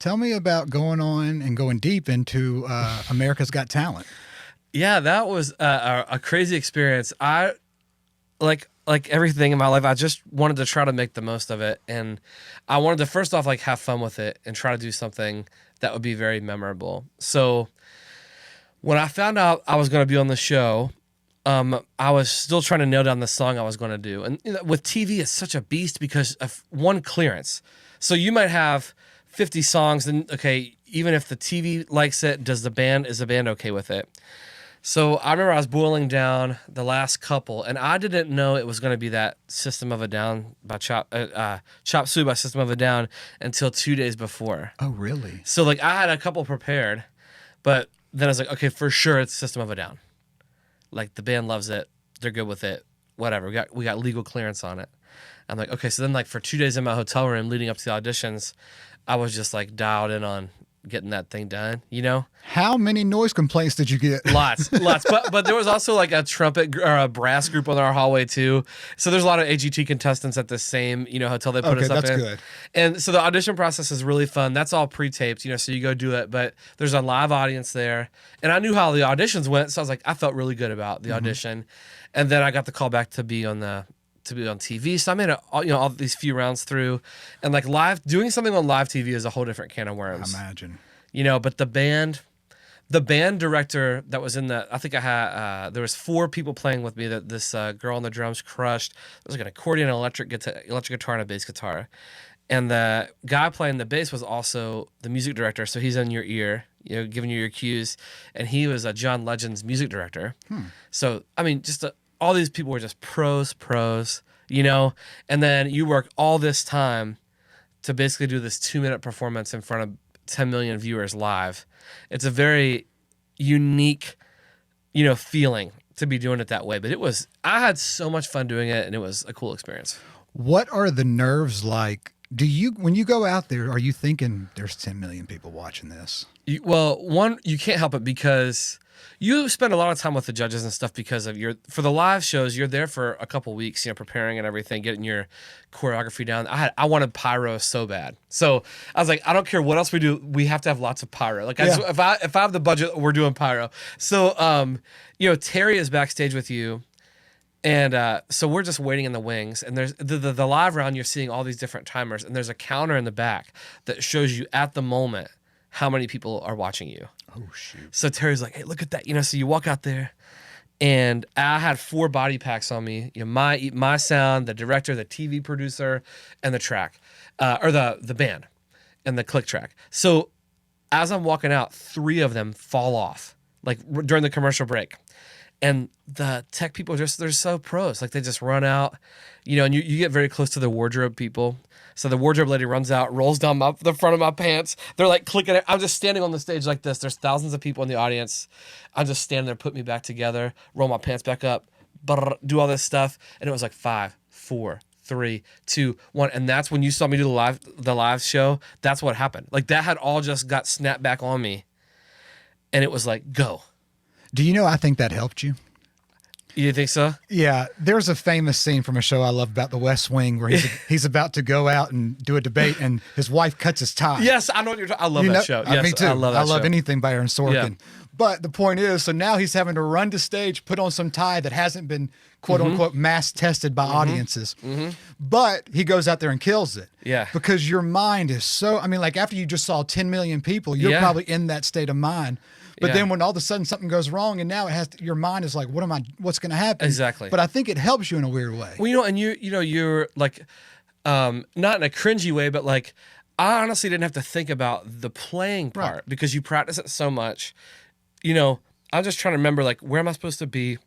Tell me about going on and going deep into America's Got Talent. Yeah, that was a crazy experience. I like everything in my life, I just wanted to try to make the most of it, and I wanted to first off like have fun with it and try to do something that would be very memorable. So when I found out I was going to be on the show, I was still trying to nail down the song I was going to do. And with TV, it's such a beast because of one clearance. So you might have 50 songs, and okay, even if the TV likes it, is the band okay with it? So I remember I was boiling down the last couple, and I didn't know it was going to be that System of a Down by Chop Suey by System of a Down until 2 days before. Oh, really? So like I had a couple prepared, but then I was like, okay, for sure it's System of a Down. Like the band loves it, they're good with it, whatever. We got legal clearance on it. I'm like, okay, so then like for 2 days in my hotel room leading up to the auditions, I was just like dialed in on getting that thing done, you know? How many noise complaints did you get? Lots. But there was also like a trumpet or a brass group on our hallway too. So there's a lot of AGT contestants at the same, hotel they put us up in. Okay, that's good. And so the audition process is really fun. That's all pre-taped, so you go do it, but there's a live audience there. And I knew how the auditions went, so I was like, I felt really good about the audition. And then I got the call back to be on TV. So I made all these few rounds through, and like doing something on live TV is a whole different can of worms. I imagine. But the band director that was in I think I had, there was 4 people playing with me. That this girl on the drums crushed. There was like an accordion, an electric guitar, and a bass guitar. And the guy playing the bass was also the music director. So he's in your ear, giving you your cues. And he was John Legend's music director. So, I mean, all these people were just pros, and then you work all this time to basically do this 2-minute performance in front of 10 million viewers live. It's a very unique, feeling to be doing it that way. But I had so much fun doing it, and it was a cool experience. What are the nerves like? When you go out there, are you thinking there's 10 million people watching this? One, you can't help it because you spend a lot of time with the judges and stuff because of for the live shows, you're there for a couple weeks, preparing and everything, getting your choreography down. I wanted pyro so bad. So I was like, I don't care what else we do. We have to have lots of pyro. Like if I have the budget, we're doing pyro. So, Terry is backstage with you. And so we're just waiting in the wings, and there's the live round. You're seeing all these different timers, and there's a counter in the back that shows you at the moment how many people are watching you. Oh, shoot. So Terry's like, hey, look at that. So you walk out there, and I had 4 body packs on me. My sound, the director, the TV producer, and the track, or the band, and the click track. So as I'm walking out, 3 of them fall off, like during the commercial break. And the tech people they're so pros. Like they just run out, and you get very close to the wardrobe people. So the wardrobe lady runs out, rolls down the front of my pants. They're like clicking it. I'm just standing on the stage like this. There's thousands of people in the audience. I'm just standing there, put me back together, roll my pants back up, do all this stuff. And it was like 5, 4, 3, 2, 1. And that's when you saw me do the live show. That's what happened. Like that had all just got snapped back on me. And it was like, go. Do you know, I think that helped you? You think so? Yeah. There's a famous scene from a show I love about the West Wing where he's about to go out and do a debate and his wife cuts his tie. Yes, I know what you're talking about. I love that show. Yes, me too. I love anything by Aaron Sorkin. Yeah. But the point is, so now he's having to run to stage, put on some tie that hasn't been quote unquote mass tested by audiences. But he goes out there and kills it. Yeah. Because your mind is so, like after you just saw 10 million people, you're probably in that state of mind. But then when all of a sudden something goes wrong and now your mind is like, what's going to happen? Exactly. But I think it helps you in a weird way. Well, and you're like, not in a cringy way, but like, I honestly didn't have to think about the playing part because you practice it so much. I'm just trying to remember, like, where am I supposed to be?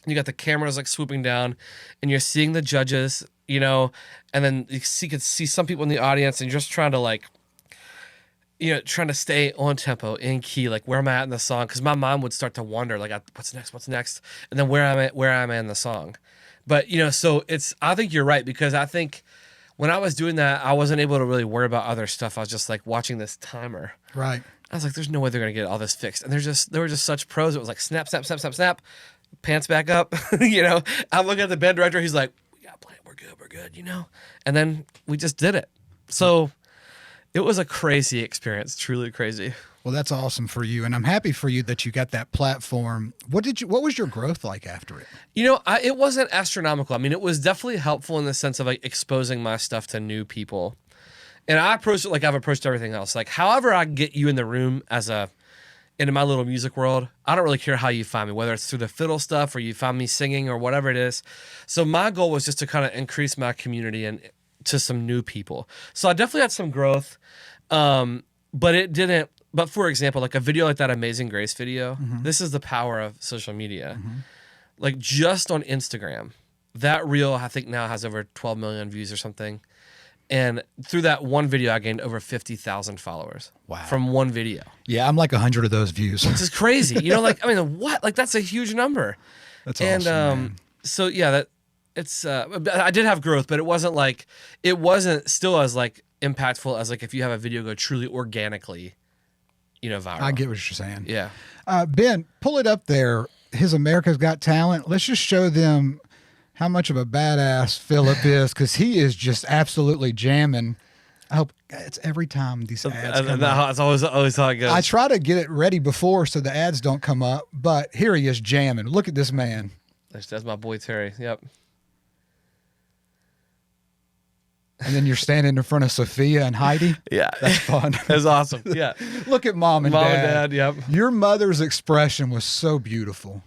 You got the cameras like swooping down and you're seeing the judges, and then you could see some people in the audience and you're just trying to like, trying to stay on tempo, in key, like where am I at in the song? Because my mind would start to wonder, like, what's next? And then where am I in the song? But, so I think you're right, because I think when I was doing that, I wasn't able to really worry about other stuff. I was just like watching this timer. Right. I was like, there's no way they're going to get all this fixed. And they were just such pros. It was like snap, snap, snap, snap, snap, pants back up. I'm looking at the band director. He's like, we got to play it. We're good. And then we just did it. So It was a crazy experience, truly crazy. Well, that's awesome for you, and I'm happy for you that you got that platform. What was your growth like after it? It wasn't astronomical. I mean, it was definitely helpful in the sense of like exposing my stuff to new people. And I approached it like I've approached everything else. Like, however I can get you in the room into my little music world, I don't really care how you find me, whether it's through the fiddle stuff or you find me singing or whatever it is. So my goal was just to kind of increase my community and to some new people. So I definitely had some growth, but it didn't. But for example, like a video like that Amazing Grace video, this is the power of social media. Like just on Instagram, that reel I think now has over 12 million views or something. And through that one video, I gained over 50,000 followers. Wow. From one video. Yeah, I'm like 100 of those views. Which is crazy. I mean, what? Like that's a huge number. That's awesome. Man. So yeah, I did have growth, but it wasn't still as like impactful as like if you have a video go truly organically, viral. I get what you're saying. Yeah. Ben, pull it up there. His America's Got Talent. Let's just show them how much of a badass Philip is, because he is just absolutely jamming. I hope it's every time these ads come up. It's always how it goes. I try to get it ready before so the ads don't come up, but here he is jamming. Look at this man. That's my boy Terry. Yep. And then you're standing in front of Sophia and Heidi. Yeah. That's fun. That's awesome. Yeah. Look at mom and dad. Mom and dad, yep. Your mother's expression was so beautiful.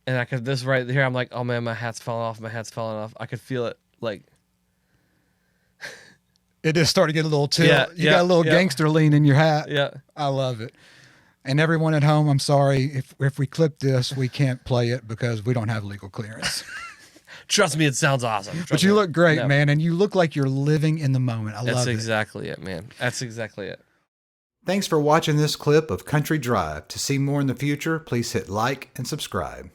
And this right here, I'm like, oh man, my hat's falling off. My hat's falling off. I could feel it. Like, it just started to get a little tilt. Yeah, you got a little gangster lean in your hat. Yeah. I love it. And everyone at home, I'm sorry. If we clip this, we can't play it because we don't have legal clearance. Trust me, it sounds awesome. But you look great, man. And you look like you're living in the moment. I love it. That's exactly it, man. That's exactly it. Thanks for watching this clip of Country Drive. To see more in the future, please hit like and subscribe.